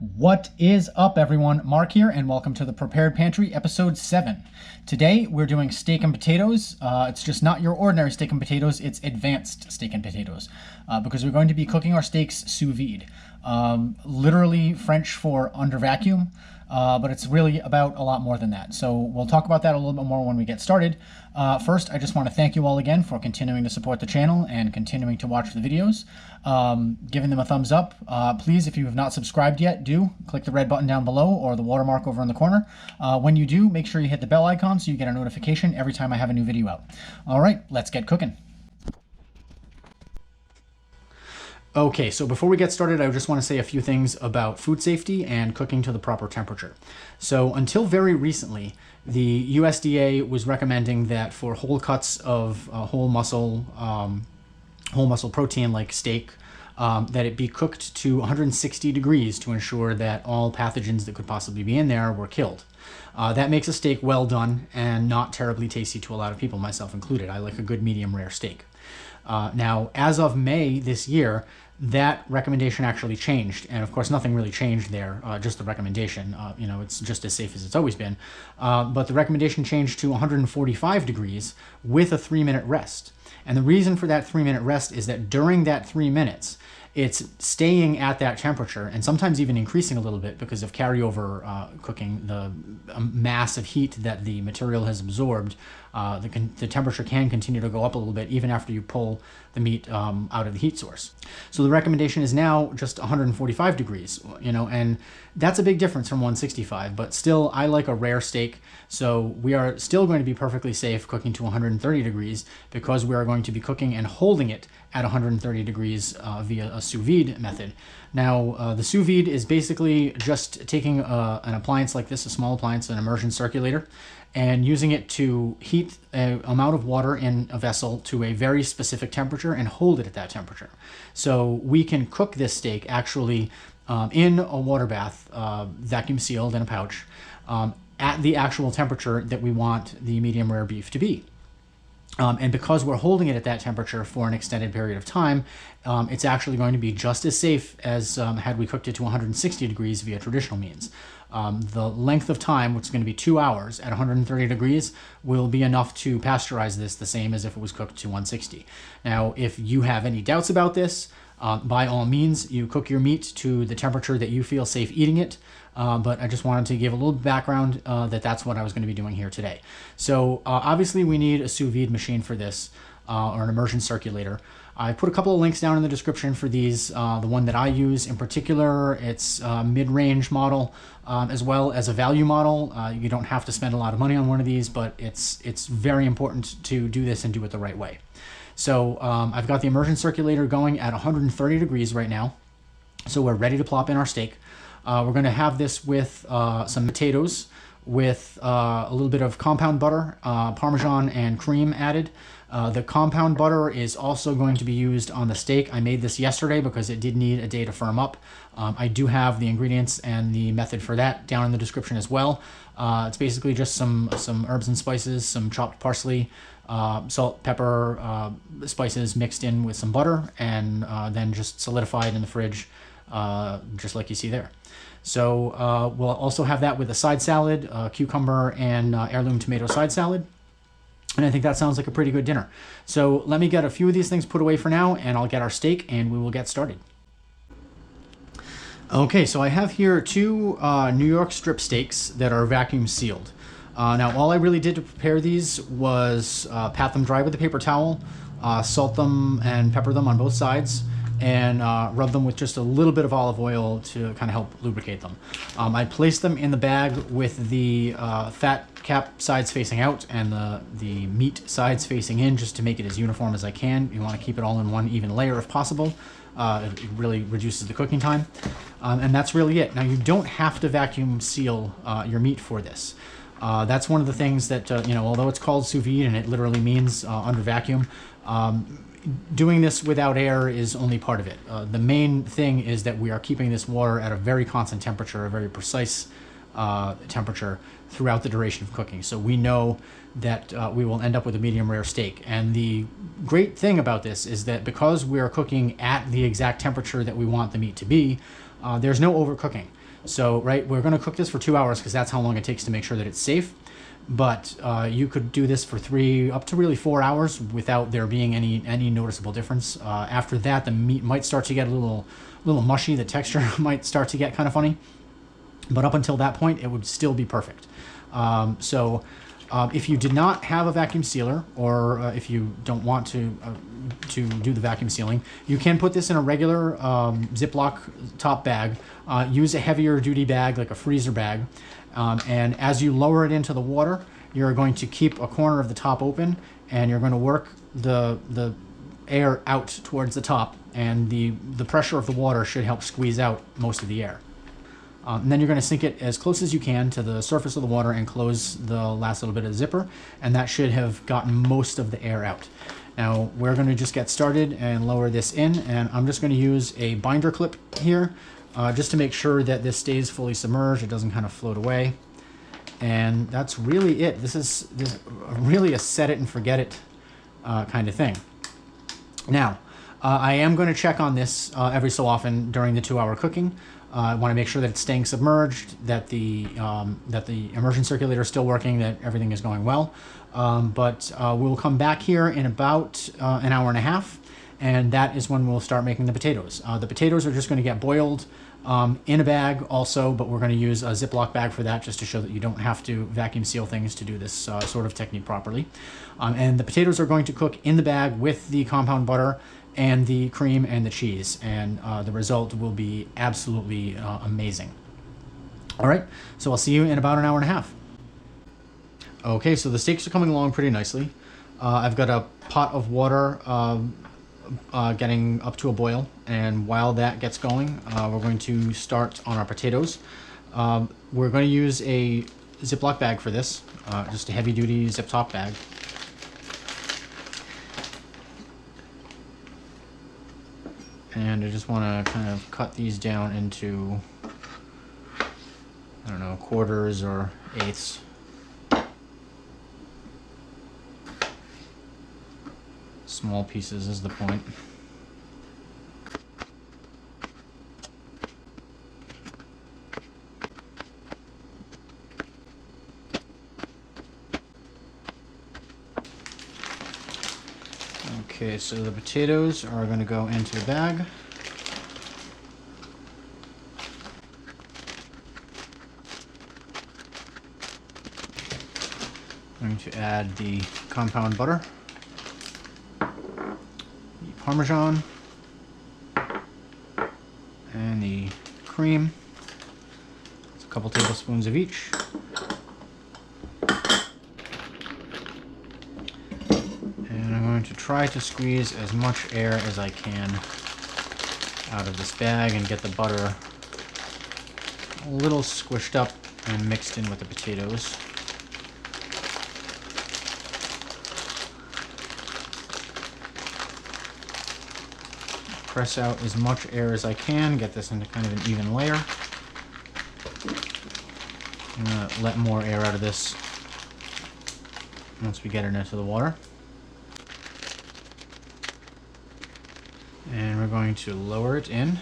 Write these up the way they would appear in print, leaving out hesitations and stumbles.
What is up, everyone? Mark here, and welcome to the Prepared Pantry, episode 7. Today, we're doing steak and potatoes. It's just not your ordinary steak and potatoes, it's advanced steak and potatoes, because we're going to be cooking our steaks sous vide. Literally French for under vacuum, but it's really about a lot more than that. So we'll talk about that a little bit more when we get started. First, I just want to thank you all again for continuing to support the channel and continuing to watch the videos, giving them a thumbs up. Please, if you have not subscribed yet, do click the red button down below or the watermark over in the corner. When you do, make sure you hit the bell icon so you get a notification every time I have a new video out. All right, let's get cooking. Okay, so before we get started, I just want to say a few things about food safety and cooking to the proper temperature. So until very recently, the USDA was recommending that for whole cuts of whole muscle protein like steak, that it be cooked to 160 degrees to ensure that all pathogens that could possibly be in there were killed. That makes a steak well done and not terribly tasty to a lot of people, myself included. I like a good medium rare steak. Now, as of May this year, that recommendation actually changed. And of course, nothing really changed there, just the recommendation. It's just as safe as it's always been. But the recommendation changed to 145 degrees with a 3-minute rest. And the reason for that 3-minute rest is that during that 3 minutes, it's staying at that temperature and sometimes even increasing a little bit because of carryover cooking, the mass of heat that the material has absorbed. The temperature can continue to go up a little bit even after you pull the meat out of the heat source. So the recommendation is now just 145 degrees, and that's a big difference from 165, but still I like a rare steak. So we are still going to be perfectly safe cooking to 130 degrees because we are going to be cooking and holding it at 130 degrees via a sous vide method. Now, the sous vide is basically just taking an appliance like this, a small appliance, an immersion circulator, and using it to heat an amount of water in a vessel to a very specific temperature and hold it at that temperature. So we can cook this steak actually in a water bath, vacuum sealed in a pouch, at the actual temperature that we want the medium rare beef to be. And because we're holding it at that temperature for an extended period of time, it's actually going to be just as safe as had we cooked it to 160 degrees via traditional means. The length of time, which is going to be 2 hours at 130 degrees, will be enough to pasteurize this the same as if it was cooked to 160. Now, if you have any doubts about this, by all means, you cook your meat to the temperature that you feel safe eating it. But I just wanted to give a little background that that's what I was going to be doing here today. So obviously we need a sous vide machine for this, or an immersion circulator. I put a couple of links down in the description for these. The one that I use in particular, it's a mid-range model, as well as a value model. You don't have to spend a lot of money on one of these, but it's very important to do this and do it the right way. So I've got the immersion circulator going at 130 degrees right now. So we're ready to plop in our steak. We're going to have this with some potatoes with a little bit of compound butter, Parmesan and cream added. The compound butter is also going to be used on the steak. I made this yesterday because it did need a day to firm up. I do have the ingredients and the method for that down in the description as well. It's basically just some herbs and spices, some chopped parsley, salt, pepper, spices mixed in with some butter, and then just solidified in the fridge, just like you see there. So we'll also have that with a side salad, cucumber and heirloom tomato side salad. And I think that sounds like a pretty good dinner. So let me get a few of these things put away for now, and I'll get our steak and we will get started. Okay, so I have here two New York strip steaks that are vacuum sealed. Now, all I really did to prepare these was pat them dry with a paper towel, salt them and pepper them on both sides, and rub them with just a little bit of olive oil to kind of help lubricate them. I placed them in the bag with the fat cap sides facing out and the meat sides facing in, just to make it as uniform as I can. You want to keep it all in one even layer if possible. It really reduces the cooking time. And that's really it. Now, you don't have to vacuum seal your meat for this. That's one of the things that, although it's called sous vide and it literally means under vacuum, doing this without air is only part of it. The main thing is that we are keeping this water at a very constant temperature, a very precise temperature throughout the duration of cooking. So we know that we will end up with a medium rare steak. And the great thing about this is that because we are cooking at the exact temperature that we want the meat to be, there's no overcooking. So, right, we're going to cook this for 2 hours because that's how long it takes to make sure that it's safe. But you could do this for 3 up to really 4 hours without there being any noticeable difference. After that, the meat might start to get a little mushy. The texture might start to get kind of funny. But up until that point, it would still be perfect. If you did not have a vacuum sealer, or if you don't want to do the vacuum sealing, you can put this in a regular Ziploc top bag. Use a heavier duty bag, like a freezer bag. And as you lower it into the water, you're going to keep a corner of the top open, and you're going to work the air out towards the top, and the pressure of the water should help squeeze out most of the air. And then you're going to sink it as close as you can to the surface of the water and close the last little bit of the zipper, and that should have gotten most of the air out. Now we're going to just get started and lower this in, and I'm just going to use a binder clip here just to make sure that this stays fully submerged, it doesn't kind of float away. And that's really it. This is really a set it and forget it kind of thing. Now, I am going to check on this every so often during the 2-hour cooking. I want to make sure that it's staying submerged, that the immersion circulator is still working, that everything is going well. But we'll come back here in about an hour and a half, and that is when we'll start making the potatoes. The potatoes are just going to get boiled in a bag also, but we're going to use a Ziploc bag for that, just to show that you don't have to vacuum seal things to do this sort of technique properly. And the potatoes are going to cook in the bag with the compound butter and the cream and the cheese, and the result will be absolutely amazing. All right, so I'll see you in about an hour and a half. Okay, so the steaks are coming along pretty nicely. I've got a pot of water getting up to a boil, and while that gets going, we're going to start on our potatoes. We're going to use a Ziploc bag for this, just a heavy-duty zip top bag. And I just want to kind of cut these down into, I don't know, quarters or eighths. Small pieces is the point. Okay, so the potatoes are going to go into the bag. I'm going to add the compound butter, the Parmesan, and the cream. It's a couple tablespoons of each. To try to squeeze as much air as I can out of this bag and get the butter a little squished up and mixed in with the potatoes. Press out as much air as I can, get this into kind of an even layer. I'm going to let more air out of this once we get it into the water. And we're going to lower it in.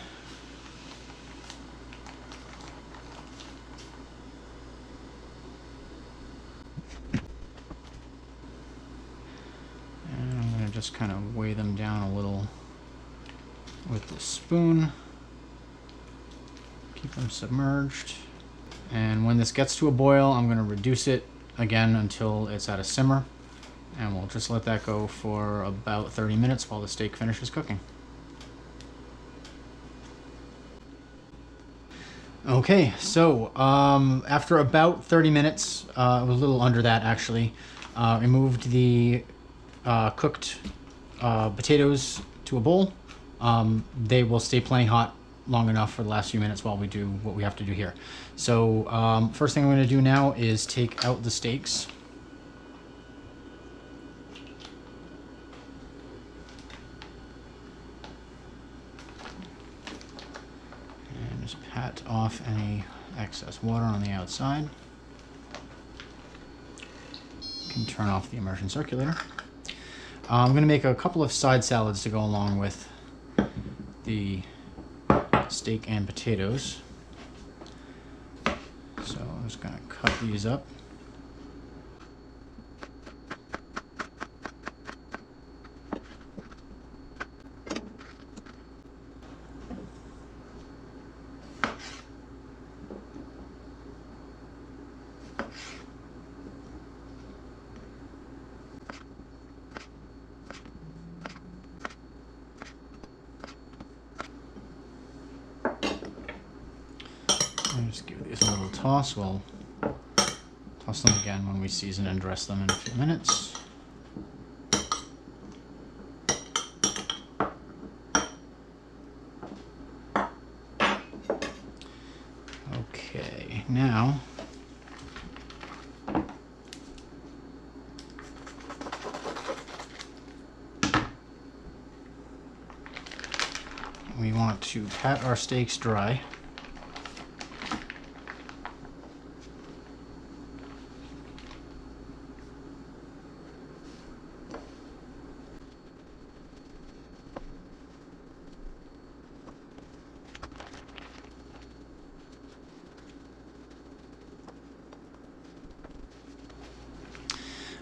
And I'm going to just kind of weigh them down a little with the spoon. Keep them submerged. And when this gets to a boil, I'm going to reduce it again until it's at a simmer. And we'll just let that go for about 30 minutes while the steak finishes cooking. Okay, so after about 30 minutes, it was a little under that actually, removed the cooked potatoes to a bowl. They will stay plenty hot long enough for the last few minutes while we do what we have to do here. So first thing I'm going to do now is take out the steaks. Pat off any excess water on the outside. You can turn off the immersion circulator. I'm going to make a couple of side salads to go along with the steak and potatoes. Just gonna cut these up. Just give these a little toss. We'll toss them again when we season and dress them in a few minutes. Okay, now we want to pat our steaks dry.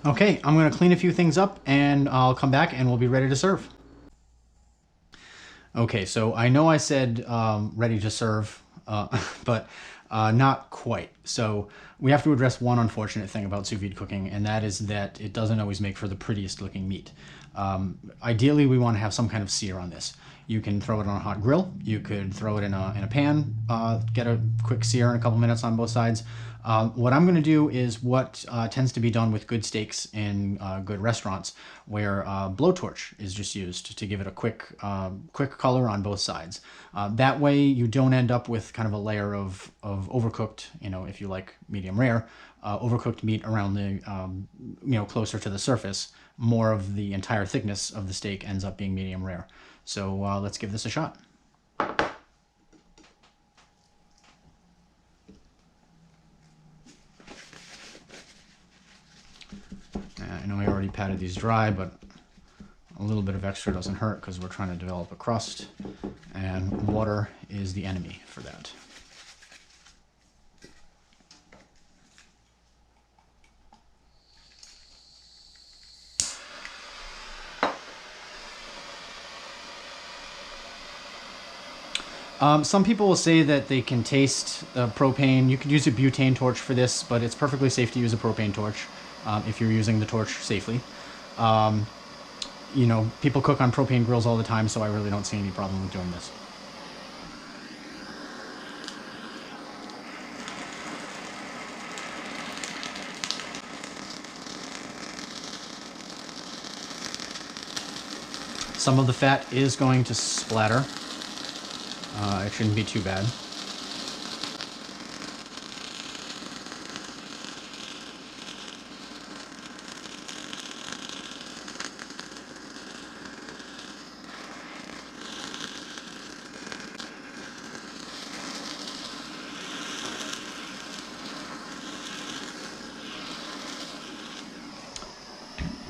Okay, I'm going to clean a few things up and I'll come back and we'll be ready to serve. Okay, so I know I said ready to serve, but not quite. So we have to address one unfortunate thing about sous vide cooking, and that is that it doesn't always make for the prettiest looking meat. Ideally, we want to have some kind of sear on this. You can throw it on a hot grill. You could throw it in a pan, get a quick sear in a couple minutes on both sides. What I'm going to do is what tends to be done with good steaks in good restaurants, where blowtorch is just used to give it a quick color on both sides. That way you don't end up with kind of a layer of overcooked, if you like medium rare, overcooked meat around the, closer to the surface. More of the entire thickness of the steak ends up being medium rare. So let's give this a shot. I know I already patted these dry, but a little bit of extra doesn't hurt because we're trying to develop a crust, and water is the enemy for that. Some people will say that they can taste propane. You could use a butane torch for this, but it's perfectly safe to use a propane torch if you're using the torch safely. People cook on propane grills all the time, so I really don't see any problem with doing this. Some of the fat is going to splatter. It shouldn't be too bad.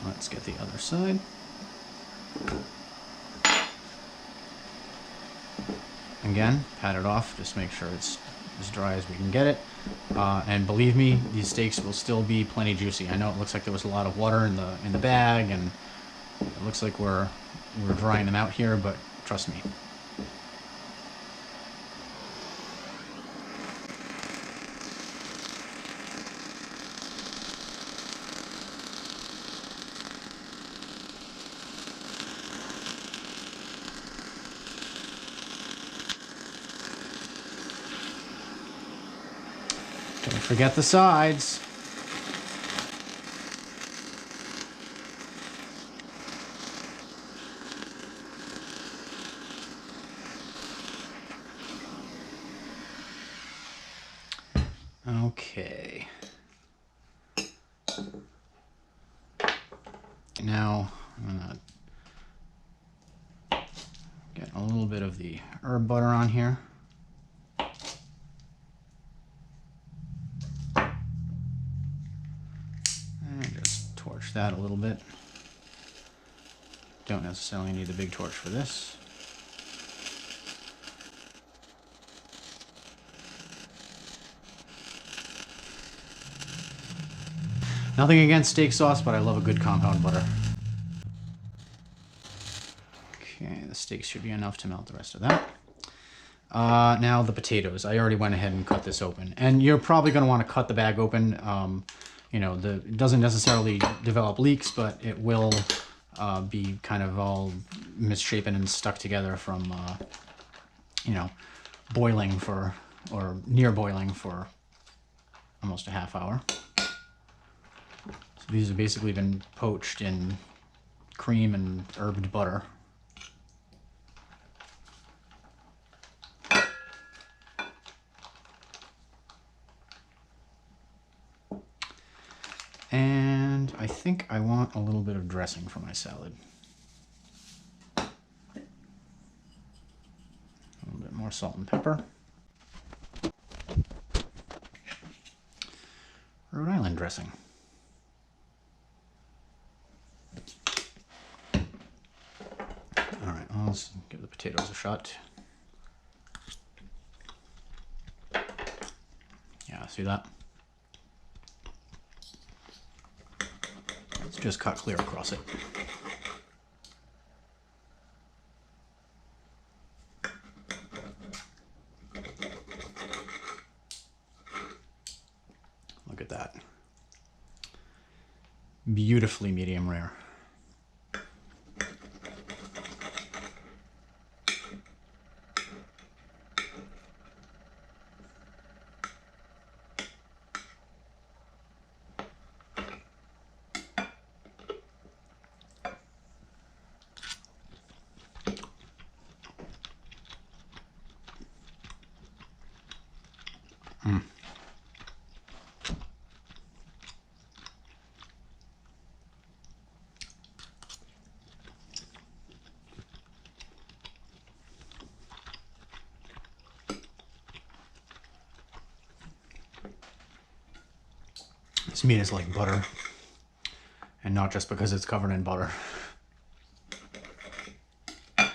Let's get the other side. Again, pat it off, just make sure it's as dry as we can get it. And believe me, these steaks will still be plenty juicy. I know it looks like there was a lot of water in the bag, and it looks like we're drying them out here, but trust me. Don't forget the sides. Okay. Now I'm gonna get a little bit of the herb butter on here. Torch that a little bit. Don't necessarily need the big torch for this. Nothing against steak sauce, but I love a good compound butter. Okay, the steak should be enough to melt the rest of that. Now the potatoes. I already went ahead and cut this open. And you're probably going to want to cut the bag open. You know, it doesn't necessarily develop leaks, but it will be kind of all misshapen and stuck together from, you know, boiling for, or near boiling for almost a half hour. So these have basically been poached in cream and herbed butter. And I think I want a little bit of dressing for my salad. A little bit more salt and pepper. Rhode Island dressing. All right, well, let's give the potatoes a shot. Yeah, see that? Let's just cut clear across it. Look at that. Beautifully medium rare. This meat is like butter, and not just because it's covered in butter. And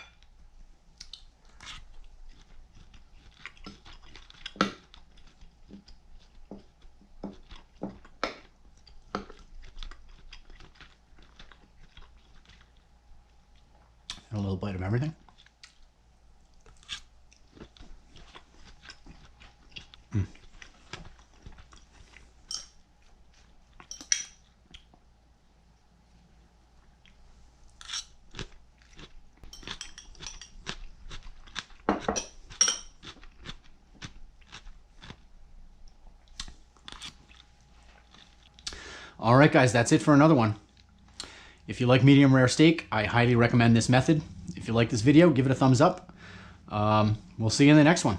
a little bite of everything. All right, guys, that's it for another one. If you like medium rare steak, I highly recommend this method. If you like this video, give it a thumbs up. We'll see you in the next one.